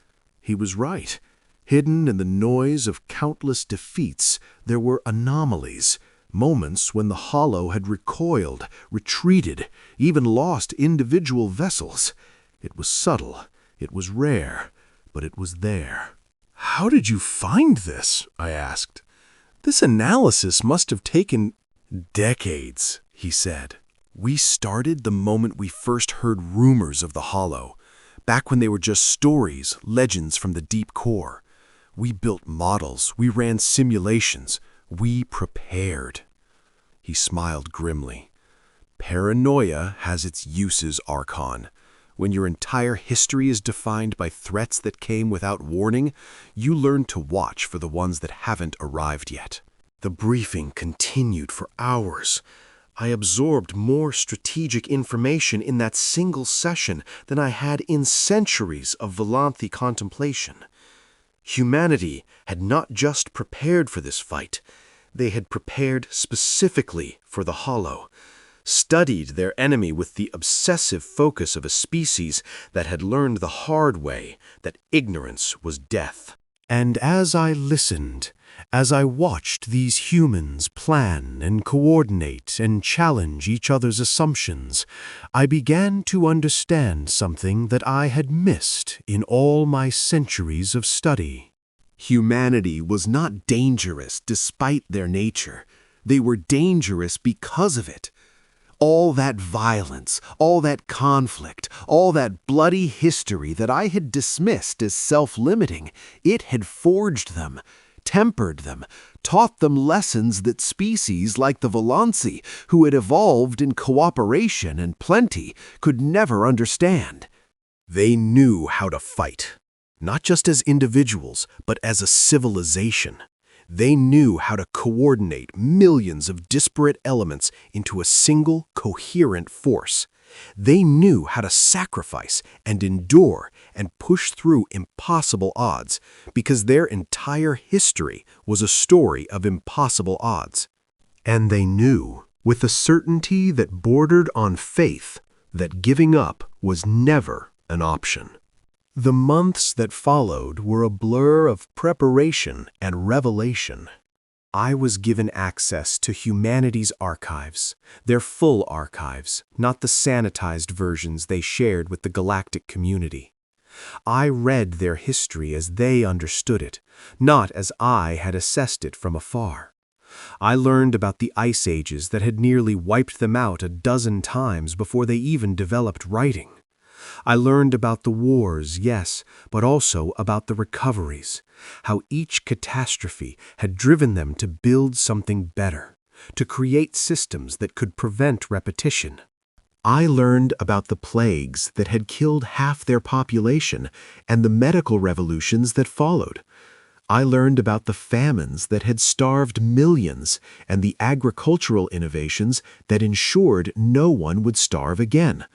He was right. Hidden in the noise of countless defeats, there were anomalies, moments when the Hollow had recoiled, retreated, even lost individual vessels. It was subtle, it was rare, but it was there. "How did you find this?" I asked. "This analysis must have taken decades," he said. "We started the moment we first heard rumors of the Hollow, back when they were just stories, legends from the deep core. We built models, we ran simulations, we prepared." He smiled grimly. "Paranoia has its uses, Archon. When your entire history is defined by threats that came without warning, you learn to watch for the ones that haven't arrived yet." The briefing continued for hours. I absorbed more strategic information in that single session than I had in centuries of Volanthi contemplation. Humanity had not just prepared for this fight, they had prepared specifically for the Hollow, studied their enemy with the obsessive focus of a species that had learned the hard way that ignorance was death. And as I listened, as I watched these humans plan and coordinate and challenge each other's assumptions, I began to understand something that I had missed in all my centuries of study. Humanity was not dangerous despite their nature. They were dangerous because of it. All that violence, all that conflict, all that bloody history that I had dismissed as self-limiting, it had forged them, tempered them, taught them lessons that species like the Volanthi, who had evolved in cooperation and plenty, could never understand. They knew how to fight, not just as individuals, but as a civilization. They knew how to coordinate millions of disparate elements into a single, coherent force. They knew how to sacrifice and endure and push through impossible odds, because their entire history was a story of impossible odds. And they knew, with a certainty that bordered on faith, that giving up was never an option. The months that followed were a blur of preparation and revelation. I was given access to humanity's archives, their full archives, not the sanitized versions they shared with the galactic community. I read their history as they understood it, not as I had assessed it from afar. I learned about the ice ages that had nearly wiped them out a dozen times before they even developed writing. I learned about the wars, yes, but also about the recoveries, how each catastrophe had driven them to build something better, to create systems that could prevent repetition. I learned about the plagues that had killed half their population and the medical revolutions that followed. I learned about the famines that had starved millions and the agricultural innovations that ensured no one would starve again.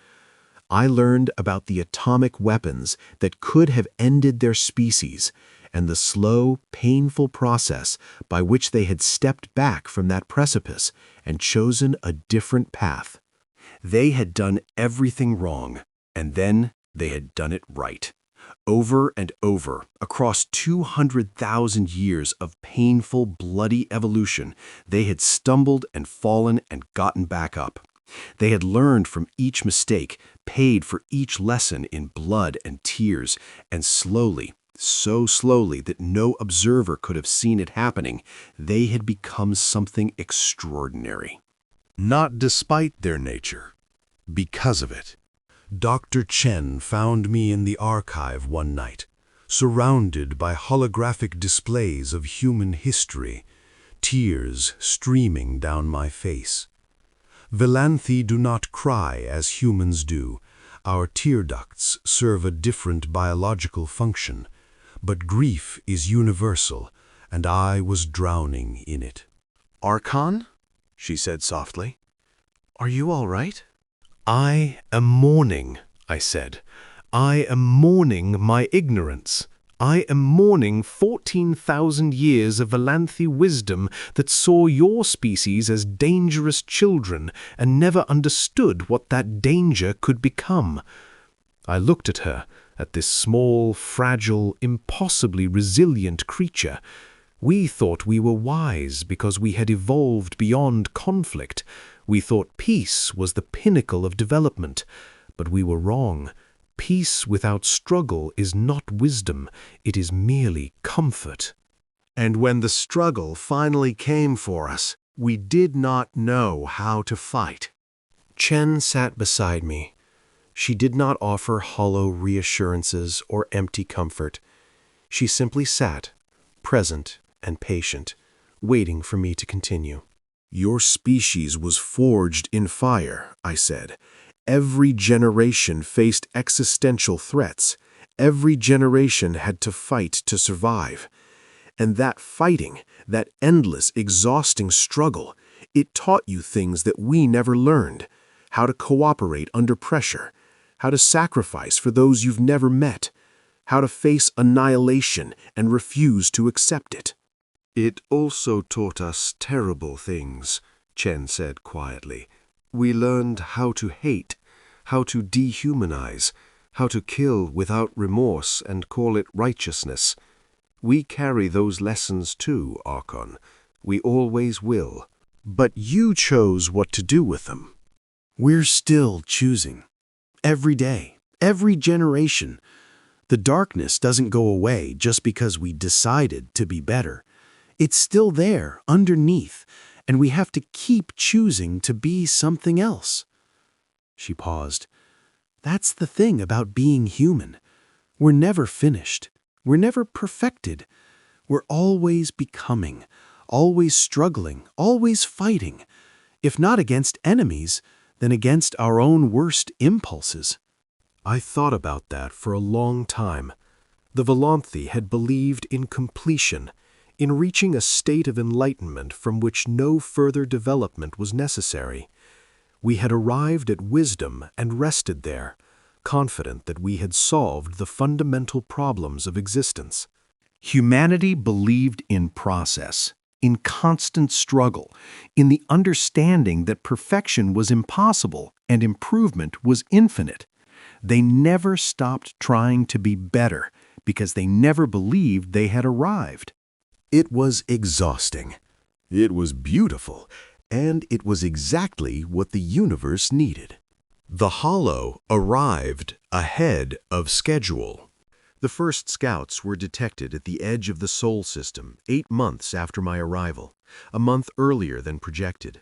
I learned about the atomic weapons that could have ended their species and the slow, painful process by which they had stepped back from that precipice and chosen a different path. They had done everything wrong, and then they had done it right. Over and over, across 200,000 years of painful, bloody evolution, they had stumbled and fallen and gotten back up. They had learned from each mistake, paid for each lesson in blood and tears, and slowly, so slowly that no observer could have seen it happening, they had become something extraordinary. Not despite their nature, because of it. Dr. Chen found me in the archive one night, surrounded by holographic displays of human history, tears streaming down my face. Velanthi do not cry as humans do. Our tear ducts serve a different biological function, but grief is universal, and I was drowning in it. Archon? She said softly. Are you all right? I am mourning, I said. I am mourning my ignorance. I am mourning 14,000 years of Velanthi wisdom that saw your species as dangerous children and never understood what that danger could become. I looked at her, at this small, fragile, impossibly resilient creature. We thought we were wise because we had evolved beyond conflict. We thought peace was the pinnacle of development, but we were wrong. Peace without struggle is not wisdom, it is merely comfort. And when the struggle finally came for us, we did not know how to fight. Chen sat beside me. She did not offer hollow reassurances or empty comfort. She simply sat, present and patient, waiting for me to continue. Your species was forged in fire, I said. Every generation faced existential threats. Every generation had to fight to survive. And that fighting, that endless, exhausting struggle, it taught you things that we never learned. How to cooperate under pressure. How to sacrifice for those you've never met. How to face annihilation and refuse to accept it. It also taught us terrible things, Chen said quietly. We learned how to hate, how to dehumanize, how to kill without remorse and call it righteousness. We carry those lessons too, Archon. We always will. But you chose what to do with them. We're still choosing. Every day, every generation. The darkness doesn't go away just because we decided to be better. It's still there, underneath, and we have to keep choosing to be something else. She paused. That's the thing about being human. We're never finished. We're never perfected. We're always becoming, always struggling, always fighting. If not against enemies, then against our own worst impulses. I thought about that for a long time. The Velanthi had believed in completion, in reaching a state of enlightenment from which no further development was necessary. We had arrived at wisdom and rested there, confident that we had solved the fundamental problems of existence. Humanity believed in process, in constant struggle, in the understanding that perfection was impossible and improvement was infinite. They never stopped trying to be better because they never believed they had arrived. It was exhausting. It was beautiful, and it was exactly what the universe needed. The Hollow arrived ahead of schedule. The first scouts were detected at the edge of the Sol system 8 months after my arrival, a month earlier than projected.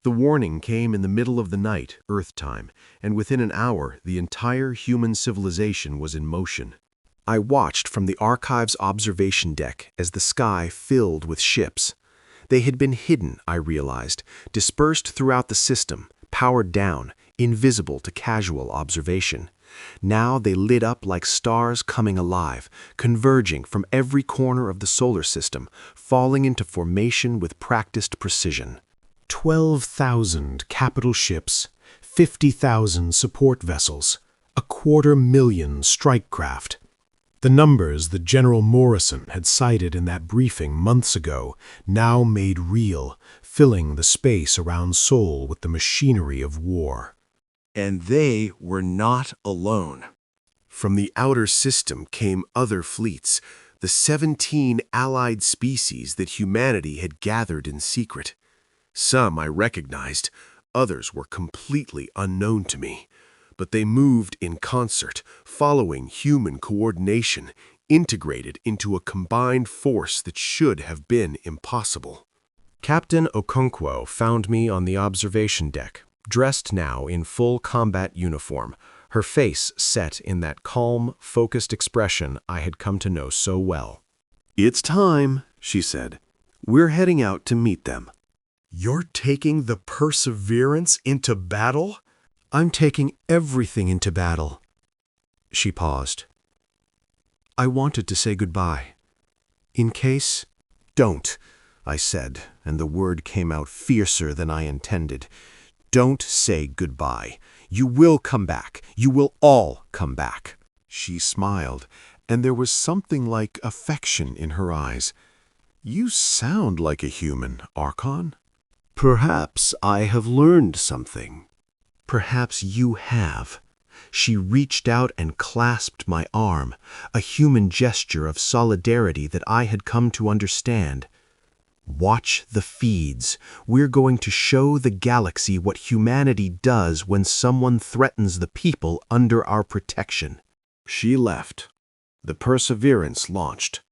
The warning came in the middle of the night, Earth time, and within an hour the entire human civilization was in motion. I watched from the archive's observation deck as the sky filled with ships. They had been hidden, I realized, dispersed throughout the system, powered down, invisible to casual observation. Now they lit up like stars coming alive, converging from every corner of the solar system, falling into formation with practiced precision. 12,000 capital ships, 50,000 support vessels, 250,000 strike craft. The numbers that General Morrison had cited in that briefing months ago now made real, filling the space around Sol with the machinery of war. And they were not alone. From the outer system came other fleets, the 17 allied species that humanity had gathered in secret. Some I recognized, others were completely unknown to me. But they moved in concert, following human coordination, integrated into a combined force that should have been impossible. Captain Okonkwo found me on the observation deck, dressed now in full combat uniform, her face set in that calm, focused expression I had come to know so well. "It's time," she said. "We're heading out to meet them." You're taking the Perseverance into battle? I'm taking everything into battle. She paused. I wanted to say goodbye. In case... Don't, I said, and the word came out fiercer than I intended. Don't say goodbye. You will come back. You will all come back. She smiled, and there was something like affection in her eyes. "You sound like a human, Archon." Perhaps I have learned something. Perhaps you have. She reached out and clasped my arm, a human gesture of solidarity that I had come to understand. Watch the feeds. We're going to show the galaxy what humanity does when someone threatens the people under our protection. She left. The Perseverance launched.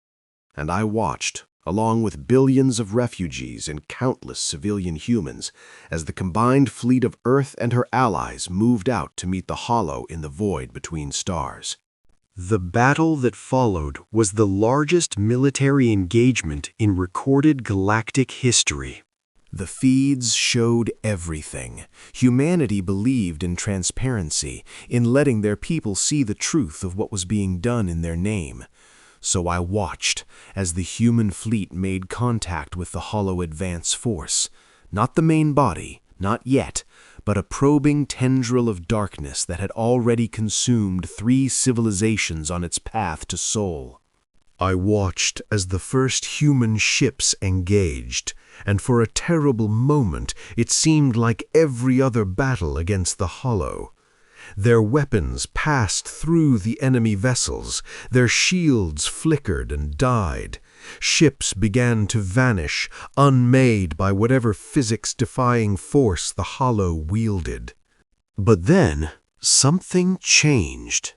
And I watched, along with billions of refugees and countless civilian humans, as the combined fleet of Earth and her allies moved out to meet the hollow in the void between stars. The battle that followed was the largest military engagement in recorded galactic history. The feeds showed everything. Humanity believed in transparency, in letting their people see the truth of what was being done in their name. So I watched as the human fleet made contact with the hollow advance force. Not the main body, not yet, but a probing tendril of darkness that had already consumed 3 civilizations on its path to Sol. I watched as the first human ships engaged, and for a terrible moment it seemed like every other battle against the hollow. Their weapons passed through the enemy vessels, their shields flickered and died. Ships began to vanish, unmade by whatever physics-defying force the hollow wielded. But then, something changed.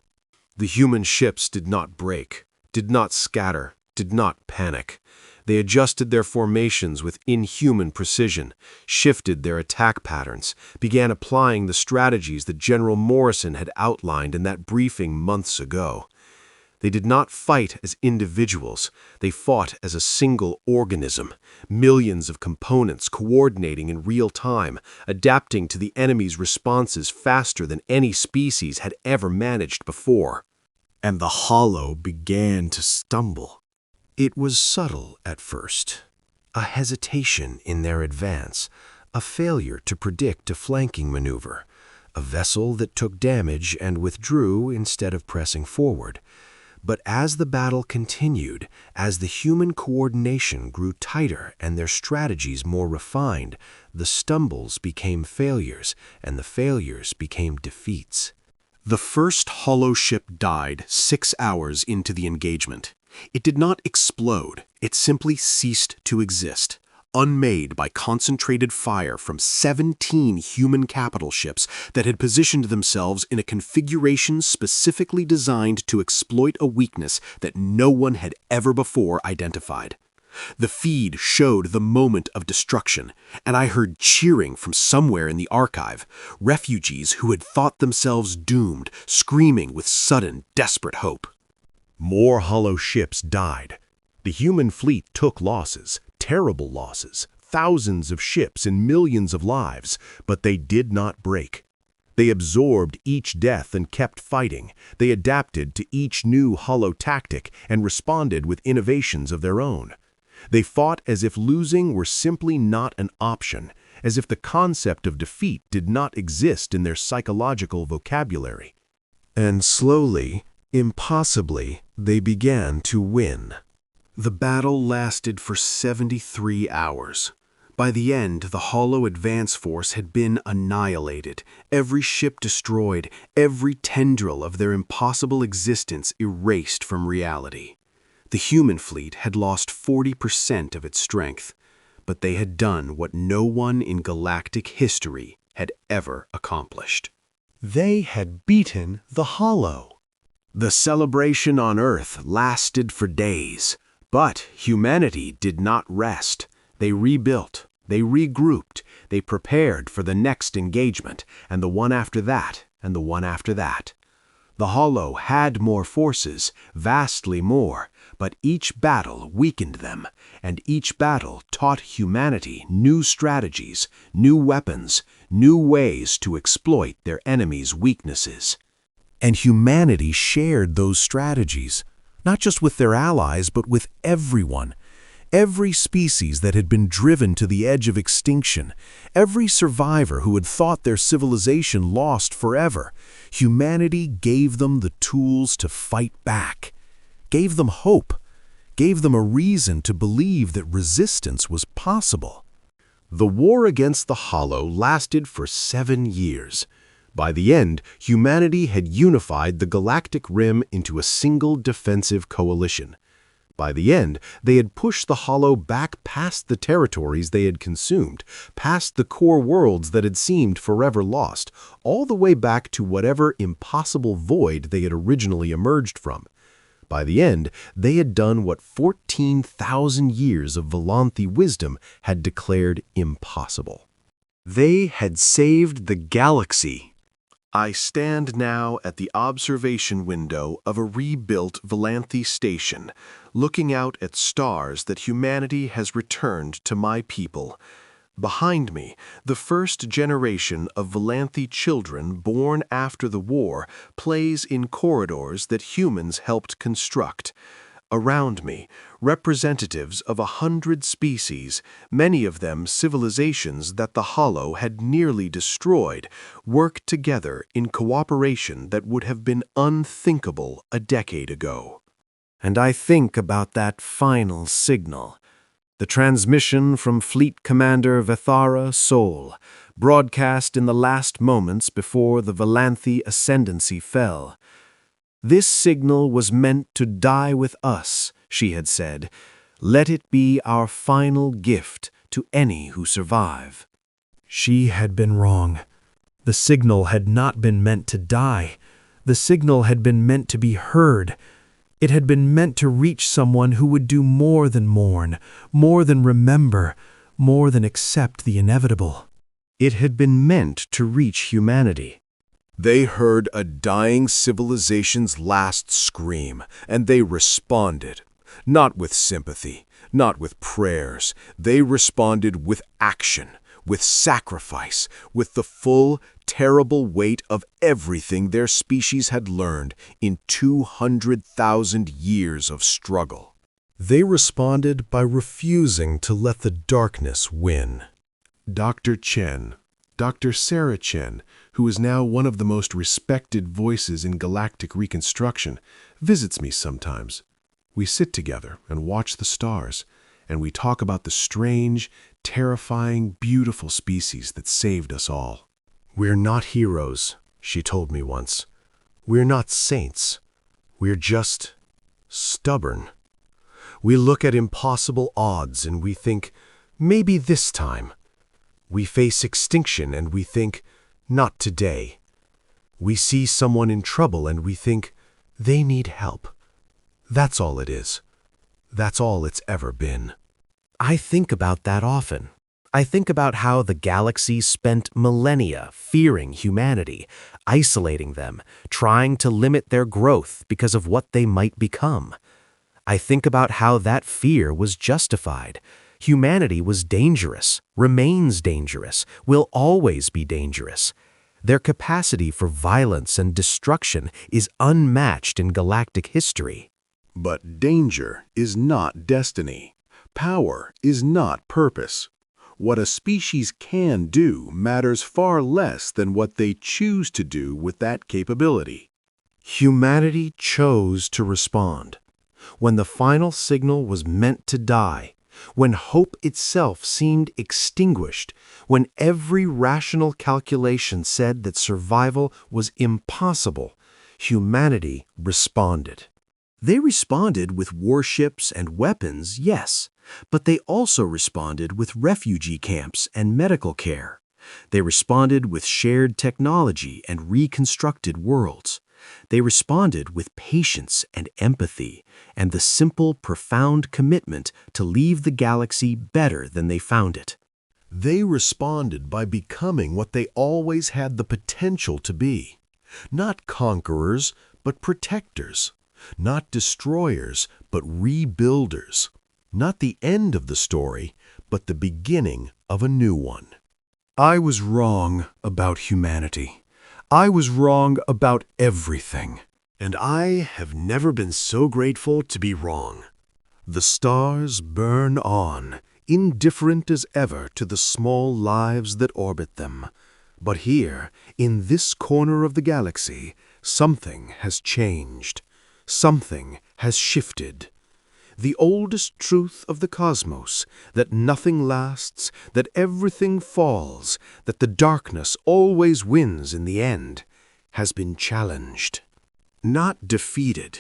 The human ships did not break, did not scatter, did not panic. They adjusted their formations with inhuman precision, shifted their attack patterns, began applying the strategies that General Morrison had outlined in that briefing months ago. They did not fight as individuals, they fought as a single organism, millions of components coordinating in real time, adapting to the enemy's responses faster than any species had ever managed before. And the hollow began to stumble. It was subtle at first, a hesitation in their advance, a failure to predict a flanking maneuver, a vessel that took damage and withdrew instead of pressing forward. But as the battle continued, as the human coordination grew tighter and their strategies more refined, the stumbles became failures, and the failures became defeats. The first hollow ship died 6 hours into the engagement. It did not explode, it simply ceased to exist, unmade by concentrated fire from 17 human capital ships that had positioned themselves in a configuration specifically designed to exploit a weakness that no one had ever before identified. The feed showed the moment of destruction, and I heard cheering from somewhere in the archive, refugees who had thought themselves doomed, screaming with sudden, desperate hope. More hollow ships died. The human fleet took losses, terrible losses, thousands of ships and millions of lives, but they did not break. They absorbed each death and kept fighting. They adapted to each new hollow tactic and responded with innovations of their own. They fought as if losing were simply not an option, as if the concept of defeat did not exist in their psychological vocabulary. And slowly, impossibly, they began to win. The battle lasted for 73 hours. By the end, the hollow advance force had been annihilated, every ship destroyed, every tendril of their impossible existence erased from reality. The human fleet had lost 40% of its strength, but they had done what no one in galactic history had ever accomplished. They had beaten the hollow. The celebration on Earth lasted for days, but humanity did not rest. They rebuilt, they regrouped, they prepared for the next engagement, and the one after that, and the one after that. The Hollow had more forces, vastly more, but each battle weakened them, and each battle taught humanity new strategies, new weapons, new ways to exploit their enemies' weaknesses. And humanity shared those strategies, not just with their allies, but with everyone. Every species that had been driven to the edge of extinction, every survivor who had thought their civilization lost forever, humanity gave them the tools to fight back, gave them hope, gave them a reason to believe that resistance was possible. The war against the Hollow lasted for 7 years. By the end, humanity had unified the galactic rim into a single defensive coalition. By the end, they had pushed the Hollow back past the territories they had consumed, past the core worlds that had seemed forever lost, all the way back to whatever impossible void they had originally emerged from. By the end, they had done what 14,000 years of Volanthi wisdom had declared impossible. They had saved the galaxy. I stand now at the observation window of a rebuilt Volanthi station, looking out at stars that humanity has returned to my people. Behind me, the first generation of Volanthi children born after the war plays in corridors that humans helped construct. Around me, representatives of 100 species, many of them civilizations that the Hollow had nearly destroyed, work together in cooperation that would have been unthinkable a decade ago. And I think about that final signal, the transmission from Fleet Commander Vethara Sol, broadcast in the last moments before the Volanthi ascendancy fell. This signal was meant to die with us, she had said. Let it be our final gift to any who survive. She had been wrong. The signal had not been meant to die. The signal had been meant to be heard. It had been meant to reach someone who would do more than mourn, more than remember, more than accept the inevitable. It had been meant to reach humanity. They heard a dying civilization's last scream, and they responded. Not with sympathy, not with prayers. They responded with action, with sacrifice, with the full, terrible weight of everything their species had learned in 200,000 years of struggle. They responded by refusing to let the darkness win. Dr. Chen, Dr. Sarah Chen, who is now one of the most respected voices in galactic reconstruction, visits me sometimes. We sit together and watch the stars, and we talk about the strange, terrifying, beautiful species that saved us all. We're not heroes, she told me once. We're not saints. We're just stubborn. We look at impossible odds and we think, maybe this time. We face extinction and we think, not today. We see someone in trouble and we think, they need help. That's all it is. That's all it's ever been. I think about that often. I think about how the galaxy spent millennia fearing humanity, isolating them, trying to limit their growth because of what they might become. I think about how that fear was justified. Humanity was dangerous, remains dangerous, will always be dangerous. Their capacity for violence and destruction is unmatched in galactic history. But danger is not destiny. Power is not purpose. What a species can do matters far less than what they choose to do with that capability. Humanity chose to respond. When the final signal was meant to die, when hope itself seemed extinguished, when every rational calculation said that survival was impossible, humanity responded. They responded with warships and weapons, yes, but they also responded with refugee camps and medical care. They responded with shared technology and reconstructed worlds. They responded with patience and empathy, and the simple, profound commitment to leave the galaxy better than they found it. They responded by becoming what they always had the potential to be. Not conquerors, but protectors. Not destroyers, but rebuilders. Not the end of the story, but the beginning of a new one. I was wrong about humanity. I was wrong about everything. And I have never been so grateful to be wrong. The stars burn on, indifferent as ever to the small lives that orbit them. But here, in this corner of the galaxy, something has changed. Something has shifted. The oldest truth of the cosmos, that nothing lasts, that everything falls, that the darkness always wins in the end, has been challenged. Not defeated.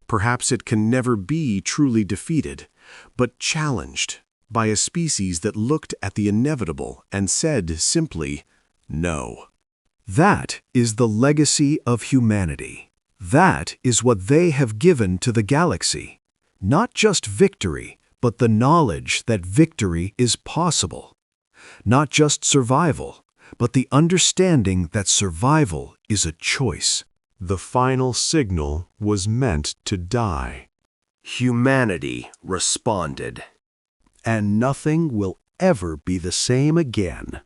Perhaps it can never be truly defeated, but challenged by a species that looked at the inevitable and said simply, no. That is the legacy of humanity. That is what they have given to the galaxy. Not just victory, but the knowledge that victory is possible. Not just survival, but the understanding that survival is a choice. The final signal was meant to die. Humanity responded. And nothing will ever be the same again.